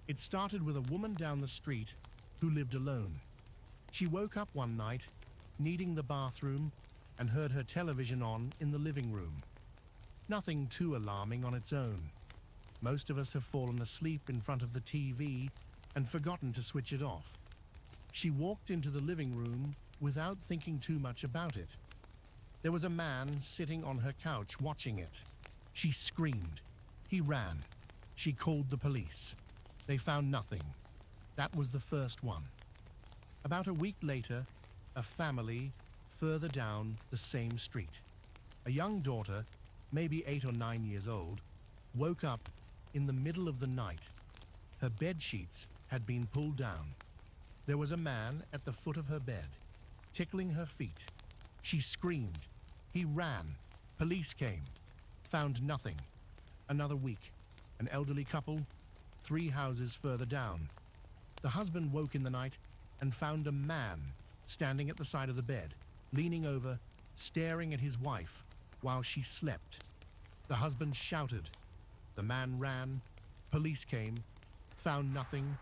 It started with a woman down the street who lived alone. She woke up one night, needing the bathroom, and heard her television on in the living room. Nothing too alarming on its own. Most of us have fallen asleep in front of the TV and forgotten to switch it off. She walked into the living room without thinking too much about it. There was a man sitting on her couch watching it. She screamed. He ran. She called the police. They found nothing. That was the first one. About a week later, a family further down the same street. A young daughter, maybe 8 or 9 years old, woke up in the middle of the night. Her bed sheets had been pulled down. There was a man at the foot of her bed, tickling her feet. She screamed. He ran. Police came. Found nothing. Another week. An elderly couple, 3 houses further down. The husband woke in the night and found a man standing at the side of the bed, leaning over, staring at his wife while she slept. The husband shouted. The man ran. Police came. Found nothing.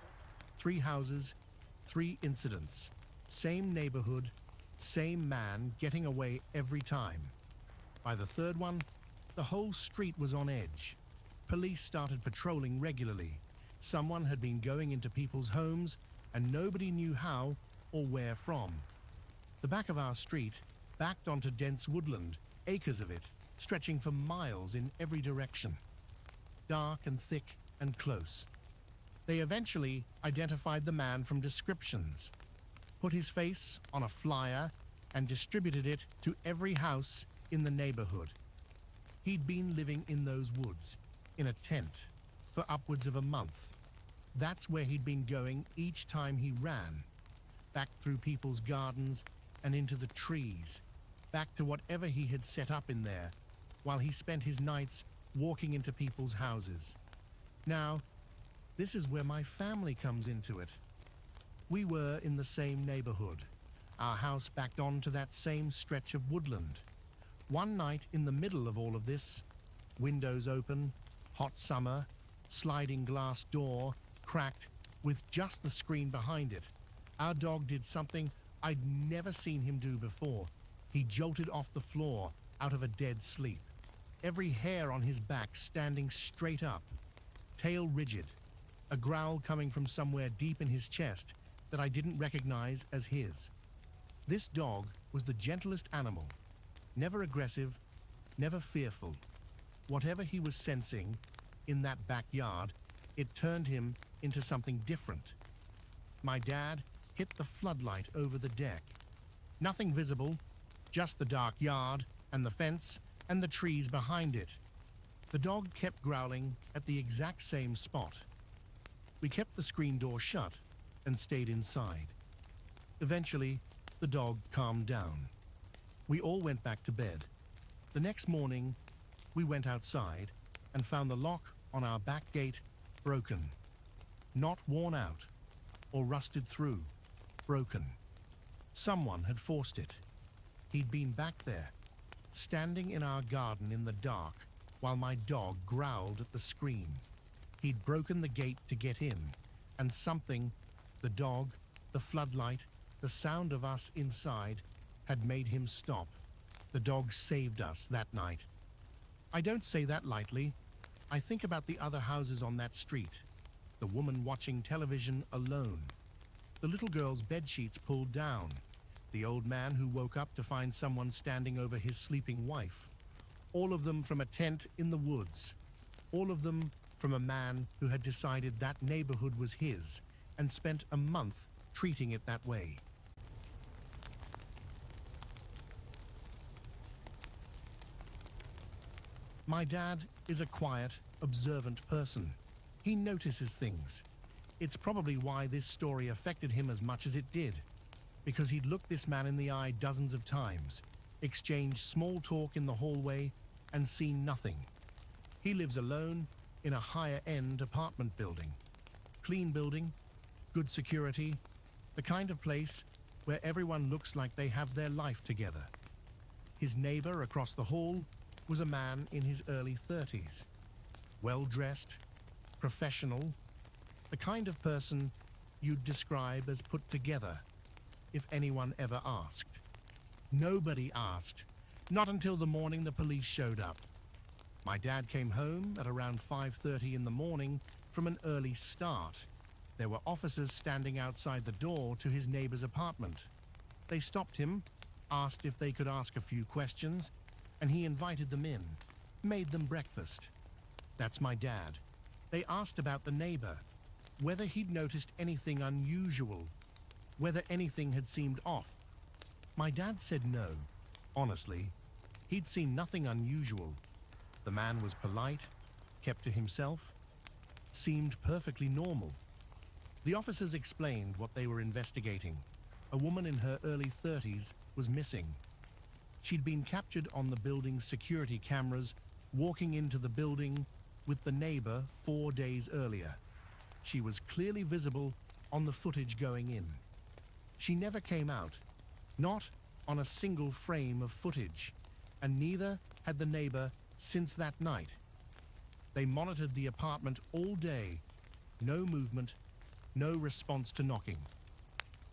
3 houses, 3 incidents. Same neighborhood, same man getting away every time. By the 3rd one, the whole street was on edge. Police started patrolling regularly. Someone had been going into people's homes and nobody knew how or where from. The back of our street backed onto dense woodland, acres of it, stretching for miles in every direction. Dark and thick and close. They eventually identified the man from descriptions, put his face on a flyer, and distributed it to every house in the neighborhood. He'd been living in those woods, in a tent, for upwards of a month. That's where he'd been going each time he ran, back through people's gardens and into the trees, back to whatever he had set up in there, while he spent his nights walking into people's houses. Now, this is where my family comes into it. We were in the same neighborhood. Our house backed onto that same stretch of woodland. One night in the middle of all of this, windows open, hot summer, sliding glass door, cracked, with just the screen behind it, our dog did something I'd never seen him do before. He jolted off the floor out of a dead sleep, every hair on his back standing straight up, tail rigid, a growl coming from somewhere deep in his chest that I didn't recognize as his. This dog was the gentlest animal, never aggressive, never fearful. Whatever he was sensing in that backyard, it turned him into something different. My dad hit the floodlight over the deck. Nothing visible, just the dark yard and the fence and the trees behind it. The dog kept growling at the exact same spot. We kept the screen door shut and stayed inside. Eventually, the dog calmed down. We all went back to bed. The next morning, we went outside and found the lock on our back gate broken. Not worn out or rusted through, broken. Someone had forced it. He'd been back there, standing in our garden in the dark while my dog growled at the screen. He'd broken the gate to get in, and something, the dog, the floodlight, the sound of us inside, had made him stop. The dog saved us that night. I don't say that lightly. I think about the other houses on that street, the woman watching television alone, the little girl's bedsheets pulled down, the old man who woke up to find someone standing over his sleeping wife, all of them from a tent in the woods, all of them from a man who had decided that neighborhood was his and spent a month treating it that way. My dad is a quiet, observant person. He notices things. It's probably why this story affected him as much as it did, because he'd looked this man in the eye dozens of times, exchanged small talk in the hallway, and seen nothing. He lives alone in a higher-end apartment building. Clean building, good security, the kind of place where everyone looks like they have their life together. His neighbor across the hall was a man in his early 30s, well-dressed, professional, the The kind of person you'd describe as put together, if anyone ever asked. Nobody asked, not until the morning the police showed up. My dad came home at around 5:30 in the morning from an early start. There were officers standing outside the door to his neighbor's apartment. They stopped him, asked if they could ask a few questions, and he invited them in, made them breakfast. That's my dad. They asked about the neighbor, whether he'd noticed anything unusual, whether anything had seemed off. My dad said no. Honestly, he'd seen nothing unusual. The man was polite, kept to himself, seemed perfectly normal. The officers explained what they were investigating. A woman in her early 30s was missing. She'd been captured on the building's security cameras walking into the building with the neighbor 4 days earlier. She was clearly visible on the footage going in. She never came out, not on a single frame of footage, and neither had the neighbor since that night. They monitored the apartment all day. No movement, no response to knocking.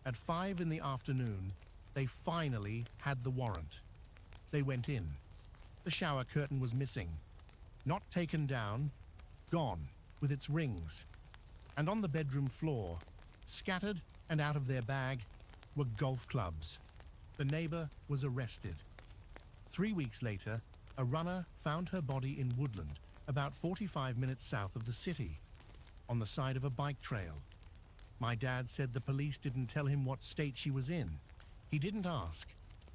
At 5 in the afternoon, they finally had the warrant. They went in. The shower curtain was missing. Not taken down, gone, with its rings. And on the bedroom floor, scattered and out of their bag, were golf clubs. The neighbor was arrested. 3 weeks later, a runner found her body in Woodland, about 45 minutes south of the city, on the side of a bike trail. My dad said the police didn't tell him what state she was in. He didn't ask.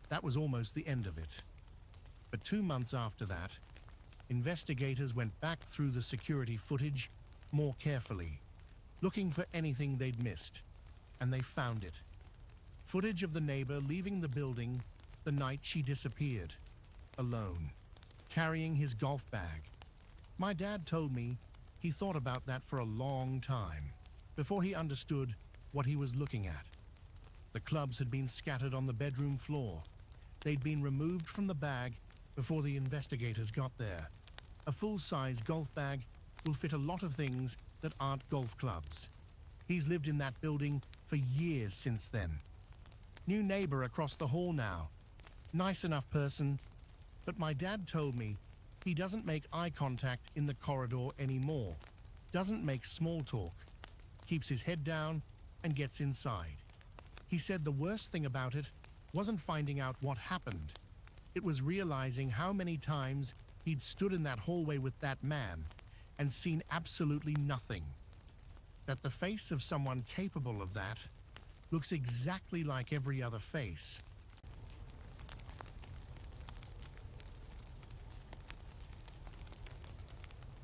That was almost the end of it. But 2 months after that, investigators went back through the security footage more carefully, looking for anything they'd missed, and they found it. Footage of the neighbor leaving the building the night she disappeared, alone, carrying his golf bag. My dad told me he thought about that for a long time before he understood what he was looking at. The clubs had been scattered on the bedroom floor. They'd been removed from the bag before the investigators got there. A full-size golf bag will fit a lot of things that aren't golf clubs. He's lived in that building for years since then. New neighbor across the hall now. Nice enough person, but my dad told me he doesn't make eye contact in the corridor anymore, doesn't make small talk, keeps his head down and gets inside. He said the worst thing about it wasn't finding out what happened. It was realizing how many times he'd stood in that hallway with that man and seen absolutely nothing. That the face of someone capable of that looks exactly like every other face.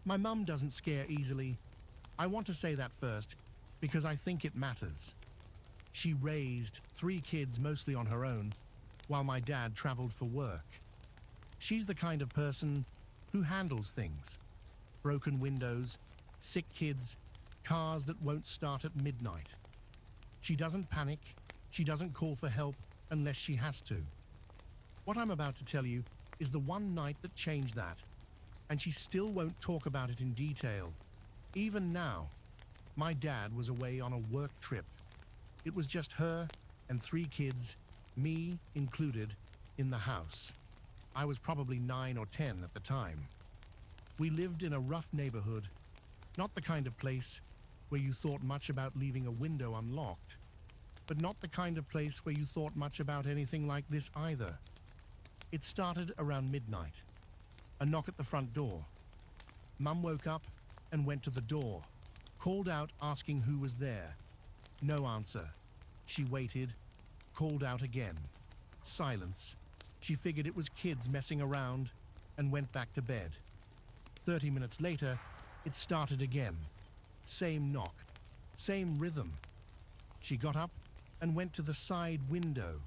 My mum doesn't scare easily. I want to say that first because I think it matters. She raised 3 kids mostly on her own while my dad traveled for work. She's the kind of person who handles things. Broken windows, sick kids, cars that won't start at midnight. She doesn't panic. She doesn't call for help unless she has to. What I'm about to tell you is the one night that changed that, and she still won't talk about it in detail. Even now, my dad was away on a work trip. It was just her and 3 kids, me included, in the house. I was probably 9 or 10 at the time. We lived in a rough neighborhood, not the kind of place where you thought much about leaving a window unlocked, but not the kind of place where you thought much about anything like this either. It started around midnight. A knock at the front door. Mum woke up and went to the door, called out asking who was there. No answer. She waited, called out again. Silence. She figured it was kids messing around and went back to bed. 30 minutes later, it started again. Same knock, same rhythm. She got up and went to the side window,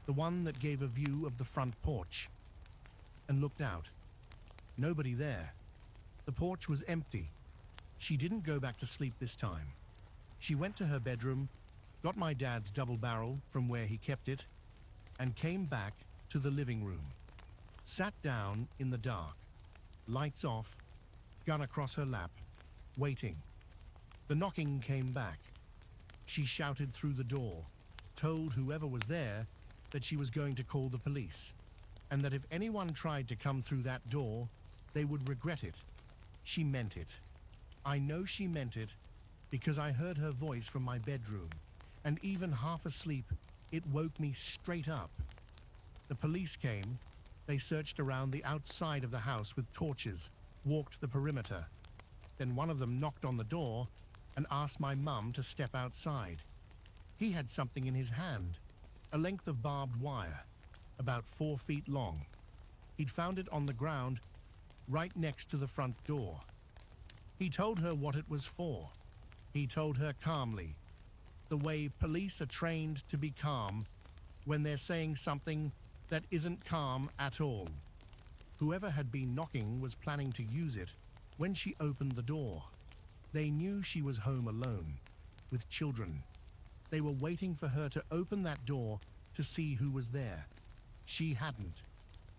the one that gave a view of the front porch, and looked out. Nobody there. The porch was empty. She didn't go back to sleep this time. She went to her bedroom, got my dad's double barrel from where he kept it, and came back to the living room. Sat down in the dark, lights off, gun across her lap, waiting. The knocking came back. She shouted through the door, told whoever was there that she was going to call the police, and that if anyone tried to come through that door, they would regret it. She meant it. I know she meant it because I heard her voice from my bedroom, and even half asleep, it woke me straight up. The police came. They searched around the outside of the house with torches, walked the perimeter. Then one of them knocked on the door and asked my mum to step outside. He had something in his hand, a length of barbed wire, about 4 feet long. He'd found it on the ground right next to the front door. He told her what it was for. He told her calmly, the way police are trained to be calm when they're saying something that isn't calm at all. Whoever had been knocking was planning to use it when she opened the door. They knew she was home alone, with children. They were waiting for her to open that door to see who was there. She hadn't.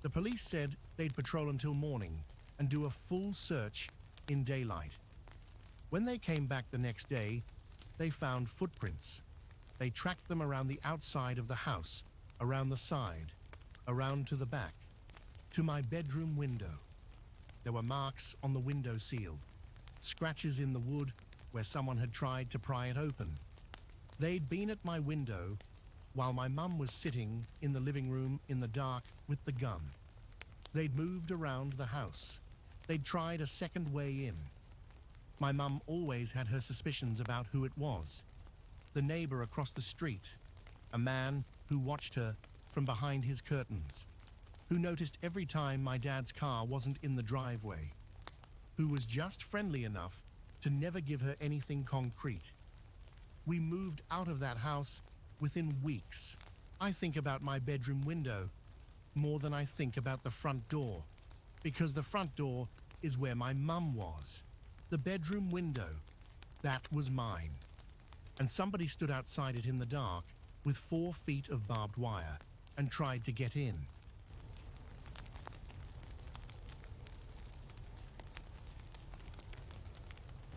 The police said they'd patrol until morning and do a full search in daylight. When they came back the next day, they found footprints. They tracked them around the outside of the house, around the side, around to the back, to my bedroom window. There were marks on the window sill, scratches in the wood where someone had tried to pry it open. They'd been at my window while my mum was sitting in the living room in the dark with the gun. They'd moved around the house. They'd tried a second way in. My mum always had her suspicions about who it was. The neighbour across the street, a man who watched her from behind his curtains, who noticed every time my dad's car wasn't in the driveway, who was just friendly enough to never give her anything concrete. We moved out of that house within weeks. I think about my bedroom window more than I think about the front door, because the front door is where my mum was. The bedroom window, that was mine. And somebody stood outside it in the dark with 4 feet of barbed wire and tried to get in.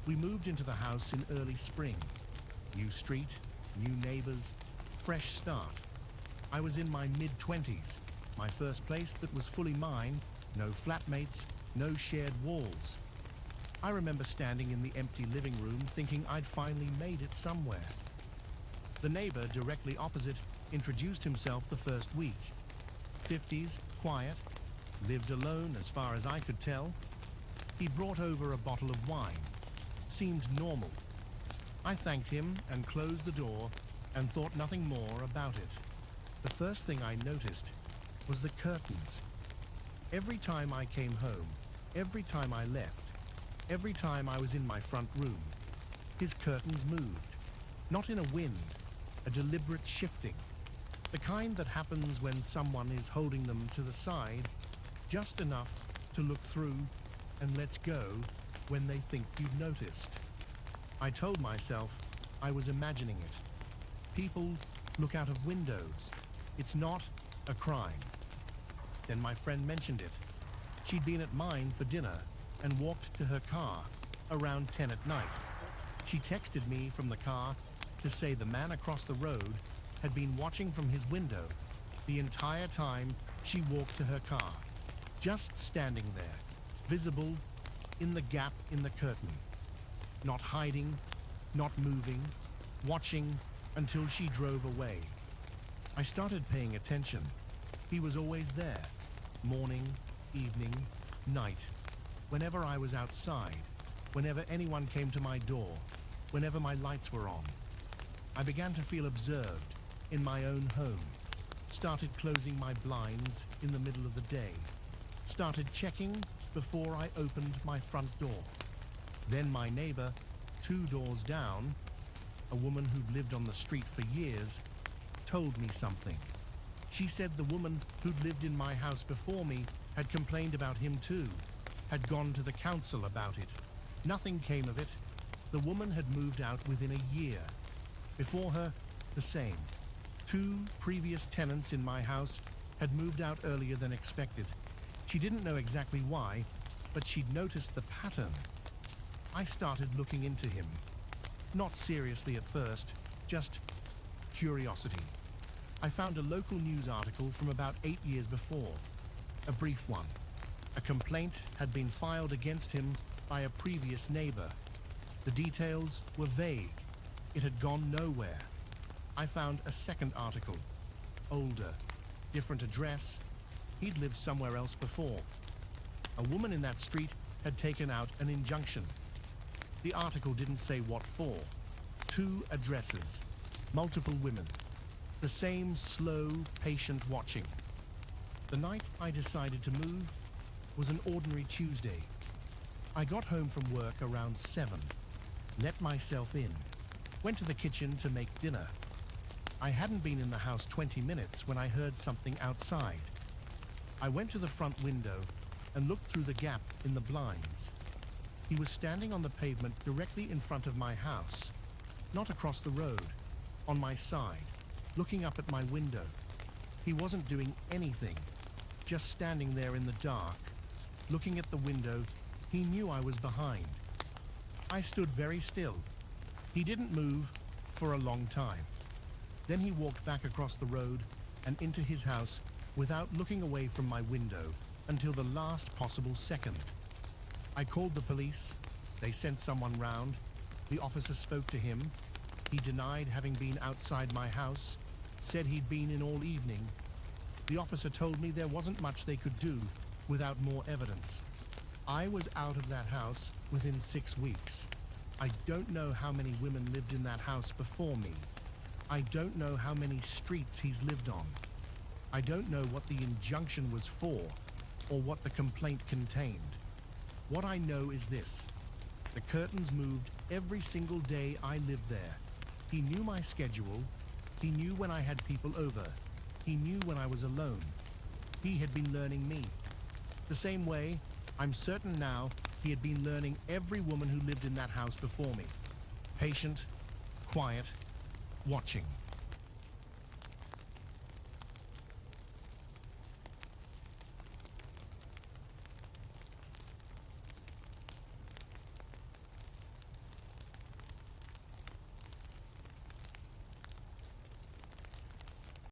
We moved into the house in early spring. New street, new neighbours, fresh start. I was in my mid-20s, my first place that was fully mine, no flatmates, no shared walls. I remember standing in the empty living room thinking I'd finally made it somewhere. The neighbour directly opposite introduced himself the first week. 50s, quiet, lived alone as far as I could tell. He brought over a bottle of wine. Seemed normal. I thanked him and closed the door and thought nothing more about it. The first thing I noticed was the curtains. Every time I came home, every time I left, every time I was in my front room, his curtains moved. Not in a wind, a deliberate shifting. The kind that happens when someone is holding them to the side, just enough to look through and lets go when they think you've noticed. I told myself I was imagining it. People look out of windows. It's not a crime. Then my friend mentioned it. She'd been at mine for dinner and walked to her car around 10 at night. She texted me from the car to say the man across the road had been watching from his window the entire time she walked to her car, just standing there, visible in the gap in the curtain, not hiding, not moving, watching until she drove away. I started paying attention. He was always there, morning, evening, night, whenever I was outside, whenever anyone came to my door, whenever my lights were on. I began to feel observed in my own home, started closing my blinds in the middle of the day, started checking before I opened my front door. Then my neighbor, 2 doors down, a woman who'd lived on the street for years, told me something. She said the woman who'd lived in my house before me had complained about him too, had gone to the council about it. Nothing came of it. The woman had moved out within a year. Before her, the same. 2 previous tenants in my house had moved out earlier than expected. She didn't know exactly why, but she'd noticed the pattern. I started looking into him. Not seriously at first, just curiosity. I found a local news article from about 8 years before, a brief one. A complaint had been filed against him by a previous neighbor. The details were vague. It had gone nowhere. I found a second article, older, different address. He'd lived somewhere else before. A woman in that street had taken out an injunction. The article didn't say what for. 2 addresses, multiple women, the same slow, patient watching. The night I decided to move was an ordinary Tuesday. I got home from work around 7, let myself in, went to the kitchen to make dinner. I hadn't been in the house 20 minutes when I heard something outside. I went to the front window and looked through the gap in the blinds. He was standing on the pavement directly in front of my house, not across the road, on my side, looking up at my window. He wasn't doing anything, just standing there in the dark, looking at the window. He knew I was behind. I stood very still. He didn't move for a long time. Then he walked back across the road and into his house without looking away from my window until the last possible second. I called the police. They sent someone round. The officer spoke to him. He denied having been outside my house, said he'd been in all evening. The officer told me there wasn't much they could do without more evidence. I was out of that house within 6 weeks. I don't know how many women lived in that house before me. I don't know how many streets he's lived on. I don't know what the injunction was for or what the complaint contained. What I know is this: the curtains moved every single day I lived there. He knew my schedule. He knew when I had people over. He knew when I was alone. He had been learning me. The same way, I'm certain now, he had been learning every woman who lived in that house before me. Patient, quiet, watching.